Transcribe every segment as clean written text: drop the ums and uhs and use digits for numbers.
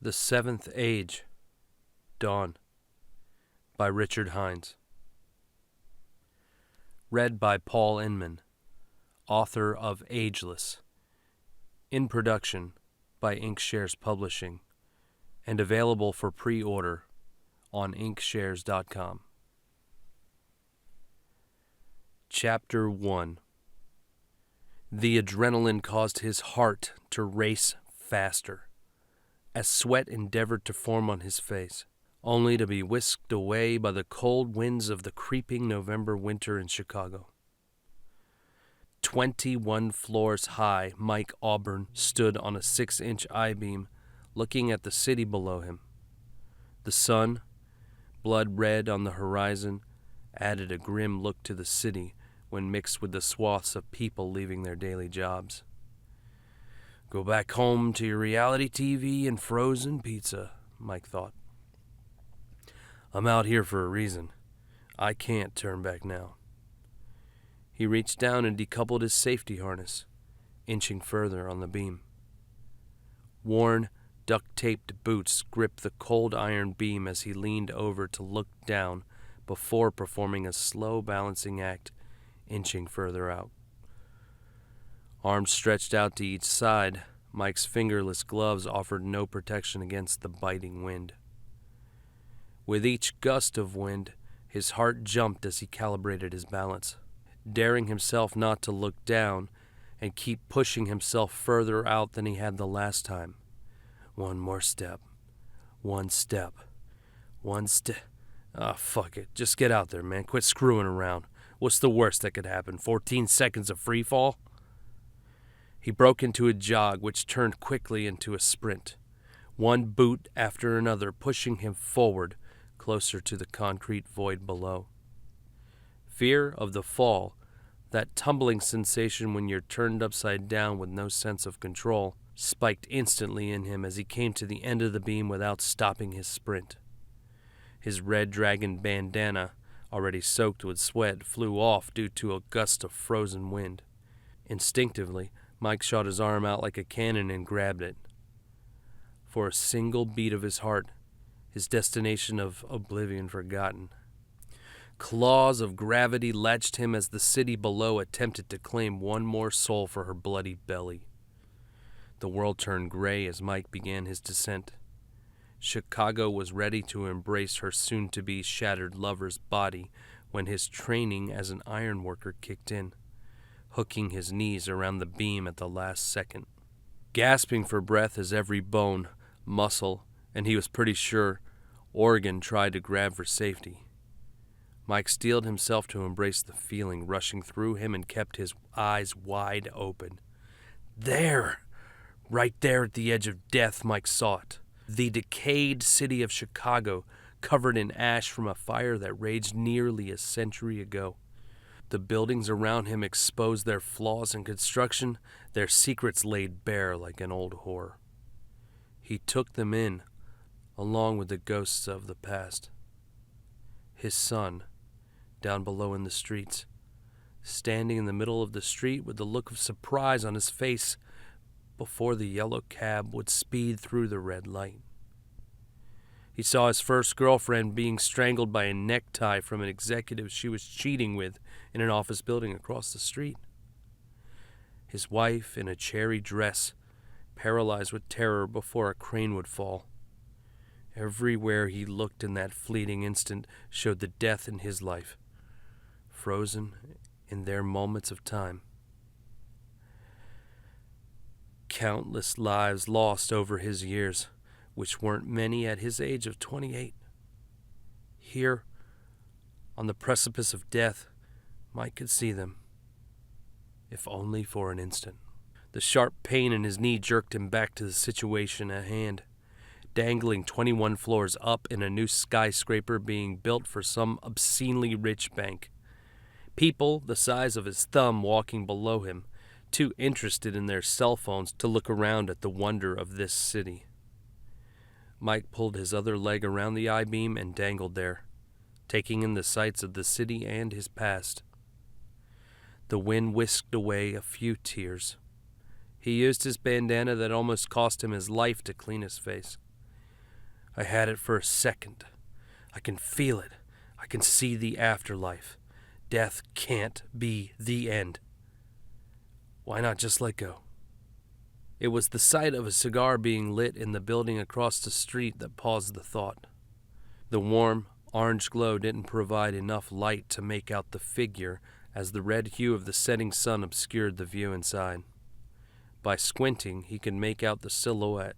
The Seventh Age, Dawn, by Richard Heinz. Read by Paul Inman, author of Ageless. In production by Inkshares Publishing, and available for pre-order on inkshares.com. Chapter 1. The adrenaline caused his heart to race faster, as sweat endeavored to form on his face, only to be whisked away by the cold winds of the creeping November winter in Chicago. 21 floors high, Mike Auburn stood on a 6-inch I-beam, looking at the city below him. The sun, blood red on the horizon, added a grim look to the city when mixed with the swaths of people leaving their daily jobs. Go back home to your reality TV and frozen pizza, Mike thought. I'm out here for a reason. I can't turn back now. He reached down and decoupled his safety harness, inching further on the beam. Worn, duct-taped boots gripped the cold iron beam as he leaned over to look down before performing a slow balancing act, inching further out. Arms stretched out to each side, Mike's fingerless gloves offered no protection against the biting wind. With each gust of wind, his heart jumped as he calibrated his balance, daring himself not to look down and keep pushing himself further out than he had the last time. One more step. One step. Fuck it. Just get out there, man. Quit screwing around. What's the worst that could happen? 14 seconds of free fall? He broke into a jog, which turned quickly into a sprint, one boot after another pushing him forward, closer to the concrete void below. Fear of the fall, that tumbling sensation when you're turned upside down with no sense of control, spiked instantly in him as he came to the end of the beam without stopping his sprint. His red dragon bandana, already soaked with sweat, flew off due to a gust of frozen wind. Instinctively, Mike shot his arm out like a cannon and grabbed it. For a single beat of his heart, his destination of oblivion forgotten. Claws of gravity latched him as the city below attempted to claim one more soul for her bloody belly. The world turned gray as Mike began his descent. Chicago was ready to embrace her soon-to-be shattered lover's body when his training as an ironworker kicked in, hooking his knees around the beam at the last second. Gasping for breath as every bone, muscle, and he was pretty sure, organ tried to grab for safety. Mike steeled himself to embrace the feeling rushing through him and kept his eyes wide open. There! Right there at the edge of death, Mike saw it. The decayed city of Chicago, covered in ash from a fire that raged nearly a century ago. The buildings around him exposed their flaws in construction, their secrets laid bare like an old horror. He took them in, along with the ghosts of the past. His son, down below in the streets, standing in the middle of the street with the look of surprise on his face before the yellow cab would speed through the red light. He saw his first girlfriend being strangled by a necktie from an executive she was cheating with in an office building across the street. His wife in a cherry dress, paralyzed with terror before a crane would fall. Everywhere he looked in that fleeting instant showed the death in his life, frozen in their moments of time. Countless lives lost over his years, which weren't many at his age of 28. Here, on the precipice of death, Mike could see them, if only for an instant. The sharp pain in his knee jerked him back to the situation at hand, dangling 21 floors up in a new skyscraper being built for some obscenely rich bank. People the size of his thumb walking below him, too interested in their cell phones to look around at the wonder of this city. Mike pulled his other leg around the I-beam and dangled there, taking in the sights of the city and his past. The wind whisked away a few tears. He used his bandana that almost cost him his life to clean his face. I had it for a second. I can feel it. I can see the afterlife. Death can't be the end. Why not just let go? It was the sight of a cigar being lit in the building across the street that paused the thought. The warm, orange glow didn't provide enough light to make out the figure as the red hue of the setting sun obscured the view inside. By squinting, he could make out the silhouette,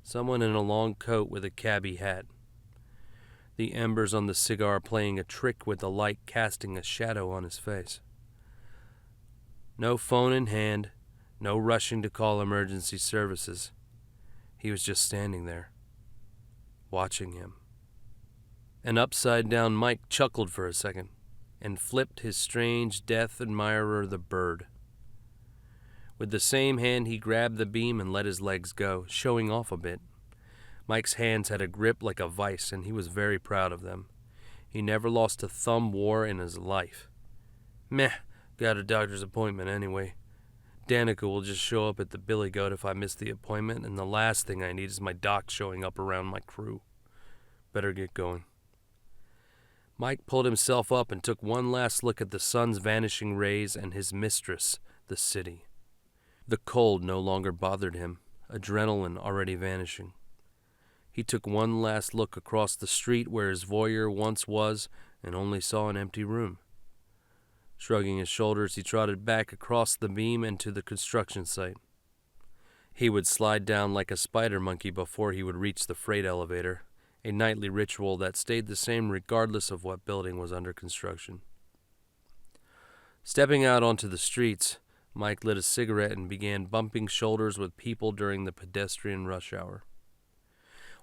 someone in a long coat with a cabbie hat. The embers on the cigar playing a trick with the light, casting a shadow on his face. No phone in hand, no rushing to call emergency services. He was just standing there, watching him. An upside-down Mike chuckled for a second and flipped his strange death admirer the bird. With the same hand, he grabbed the beam and let his legs go, showing off a bit. Mike's hands had a grip like a vice, and he was very proud of them. He never lost a thumb war in his life. Meh, got a doctor's appointment anyway. Danica will just show up at the Billy Goat if I miss the appointment, and the last thing I need is my doc showing up around my crew. Better get going. Mike pulled himself up and took one last look at the sun's vanishing rays and his mistress, the city. The cold no longer bothered him, adrenaline already vanishing. He took one last look across the street where his voyeur once was and only saw an empty room. Shrugging his shoulders, he trotted back across the beam and to the construction site. He would slide down like a spider monkey before he would reach the freight elevator, a nightly ritual that stayed the same regardless of what building was under construction. Stepping out onto the streets, Mike lit a cigarette and began bumping shoulders with people during the pedestrian rush hour.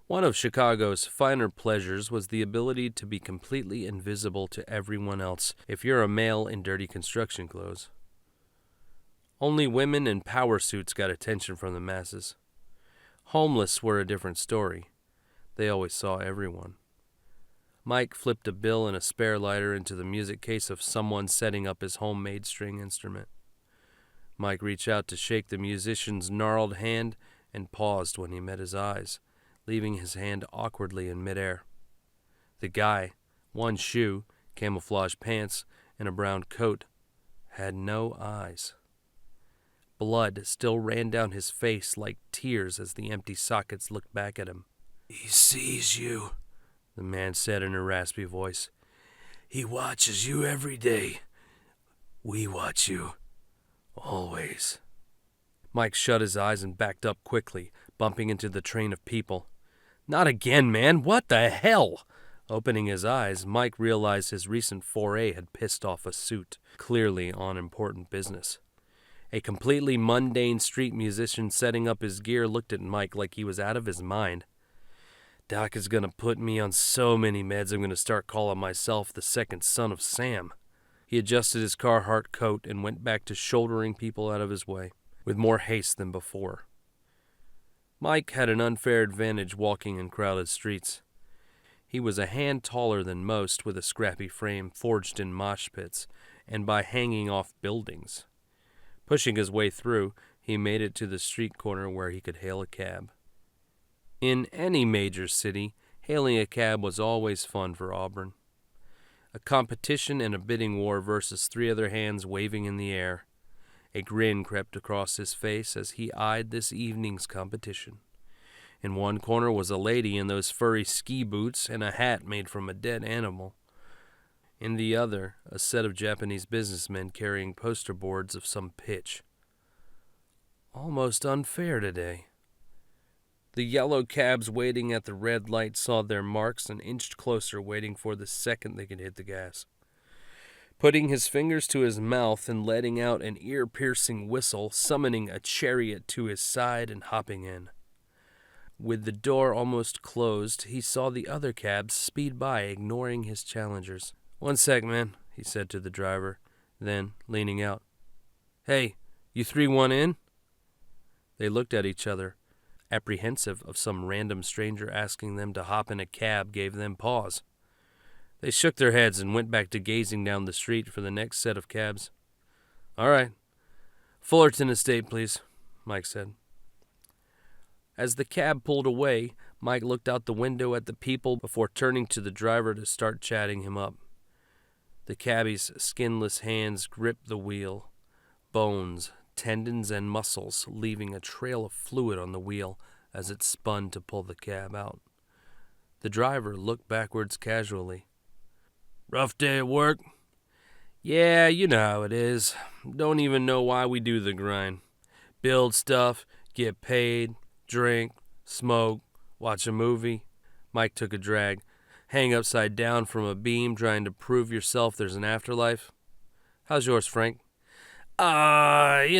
One of Chicago's finer pleasures was the ability to be completely invisible to everyone else if you're a male in dirty construction clothes. Only women in power suits got attention from the masses. Homeless were a different story. They always saw everyone. Mike flipped a bill and a spare lighter into the music case of someone setting up his homemade string instrument. Mike reached out to shake the musician's gnarled hand and paused when he met his eyes, leaving his hand awkwardly in midair. The guy, one shoe, camouflage pants, and a brown coat, had no eyes. Blood still ran down his face like tears as the empty sockets looked back at him. "He sees you," the man said in a raspy voice. "He watches you every day. We watch you. Always." Mike shut his eyes and backed up quickly, bumping into the train of people. "Not again, man! What the hell?" Opening his eyes, Mike realized his recent foray had pissed off a suit, clearly on important business. A completely mundane street musician setting up his gear looked at Mike like he was out of his mind. "Doc is gonna put me on so many meds I'm gonna start calling myself the second son of Sam." He adjusted his Carhartt coat and went back to shouldering people out of his way, with more haste than before. Mike had an unfair advantage walking in crowded streets. He was a hand taller than most, with a scrappy frame forged in mosh pits and by hanging off buildings. Pushing his way through, he made it to the street corner where he could hail a cab. In any major city, hailing a cab was always fun for Auburn. A competition and a bidding war versus three other hands waving in the air. A grin crept across his face as he eyed this evening's competition. In one corner was a lady in those furry ski boots and a hat made from a dead animal. In the other, a set of Japanese businessmen carrying poster boards of some pitch. Almost unfair today. The yellow cabs waiting at the red light saw their marks and inched closer, waiting for the second they could hit the gas. Putting his fingers to his mouth and letting out an ear-piercing whistle, summoning a chariot to his side and hopping in. With the door almost closed, he saw the other cabs speed by, ignoring his challengers. "One sec, man," he said to the driver. Then, leaning out, "Hey, you three want in?" They looked at each other. Apprehensive of some random stranger asking them to hop in a cab gave them pause. They shook their heads and went back to gazing down the street for the next set of cabs. "All right. Fullerton Estate, please," Mike said. As the cab pulled away, Mike looked out the window at the people before turning to the driver to start chatting him up. The cabbie's skinless hands gripped the wheel, bones, tendons, and muscles leaving a trail of fluid on the wheel as it spun to pull the cab out. The driver looked backwards casually. "Rough day at work?" "Yeah, you know how it is. Don't even know why we do the grind. Build stuff, get paid, drink, smoke, watch a movie." Mike took a drag. "Hang upside down from a beam trying to prove yourself there's an afterlife. How's yours, Frank?" Bears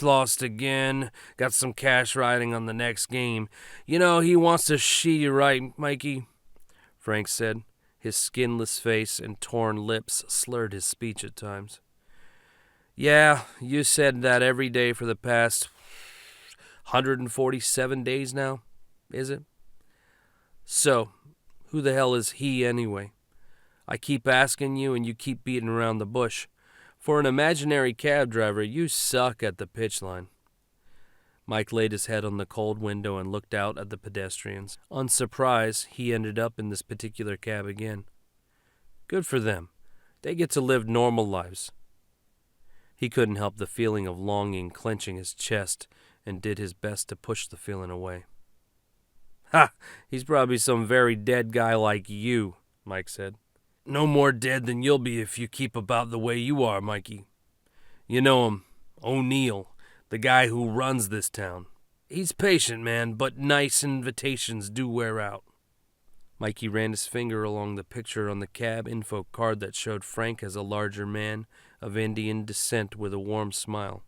lost again. Got some cash riding on the next game. He wants to see you right, Mikey," Frank said. His skinless face and torn lips slurred his speech at times. "Yeah, you said that every day for the past 147 days now, is it? So, who the hell is he anyway? I keep asking you and you keep beating around the bush. For an imaginary cab driver, you suck at the pitch line." Mike laid his head on the cold window and looked out at the pedestrians. Unsurprised, he ended up in this particular cab again. Good for them. They get to live normal lives. He couldn't help the feeling of longing clenching his chest and did his best to push the feeling away. "Ha! He's probably some very dead guy like you," Mike said. "No more dead than you'll be if you keep about the way you are, Mikey. You know him, O'Neill, the guy who runs this town. He's patient, man, but nice invitations do wear out." Mikey ran his finger along the picture on the cab info card that showed Frank as a larger man of Indian descent with a warm smile.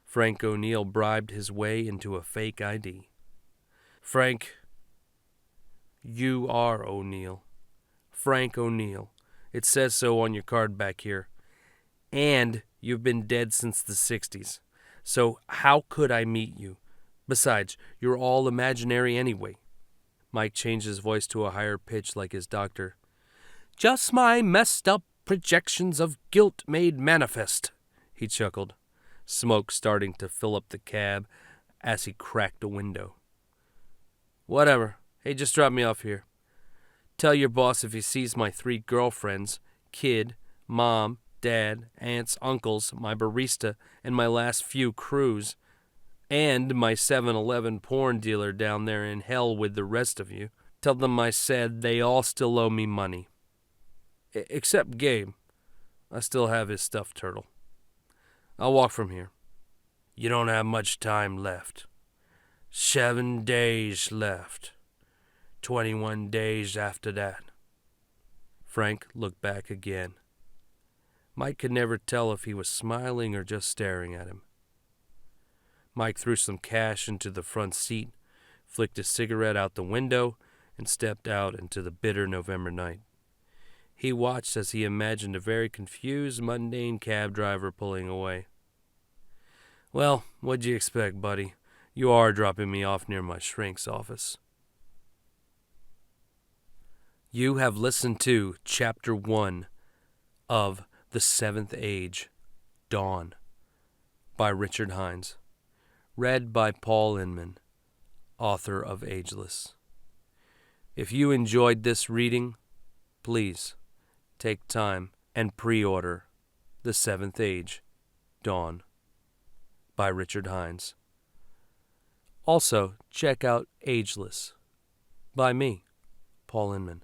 Frank O'Neill bribed his way into a fake ID. "Frank, you are O'Neill. Frank O'Neill. It says so on your card back here. And you've been dead since the 60s. So how could I meet you? Besides, you're all imaginary anyway." Mike changed his voice to a higher pitch like his doctor. "Just my messed up projections of guilt made manifest," he chuckled, smoke starting to fill up the cab as he cracked a window. "Whatever. Hey, just drop me off here. Tell your boss if he sees my 3 girlfriends, kid, mom, dad, aunts, uncles, my barista, and my last few crews, and my 7-Eleven porn dealer down there in hell with the rest of you. Tell them I said they all still owe me money. Except Gabe. I still have his stuffed turtle. I'll walk from here." "You don't have much time left. 7 days left. 21 days after that." Frank looked back again. Mike could never tell if he was smiling or just staring at him. Mike threw some cash into the front seat, flicked a cigarette out the window, and stepped out into the bitter November night. He watched as he imagined a very confused, mundane cab driver pulling away. "Well, what'd you expect, buddy? You are dropping me off near my shrink's office." You have listened to Chapter 1 of The Seventh Age, Dawn, by Richard Heinz. Read by Paul Inman, author of Ageless. If you enjoyed this reading, please take time and pre-order The Seventh Age, Dawn, by Richard Heinz. Also, check out Ageless, by me, Paul Inman.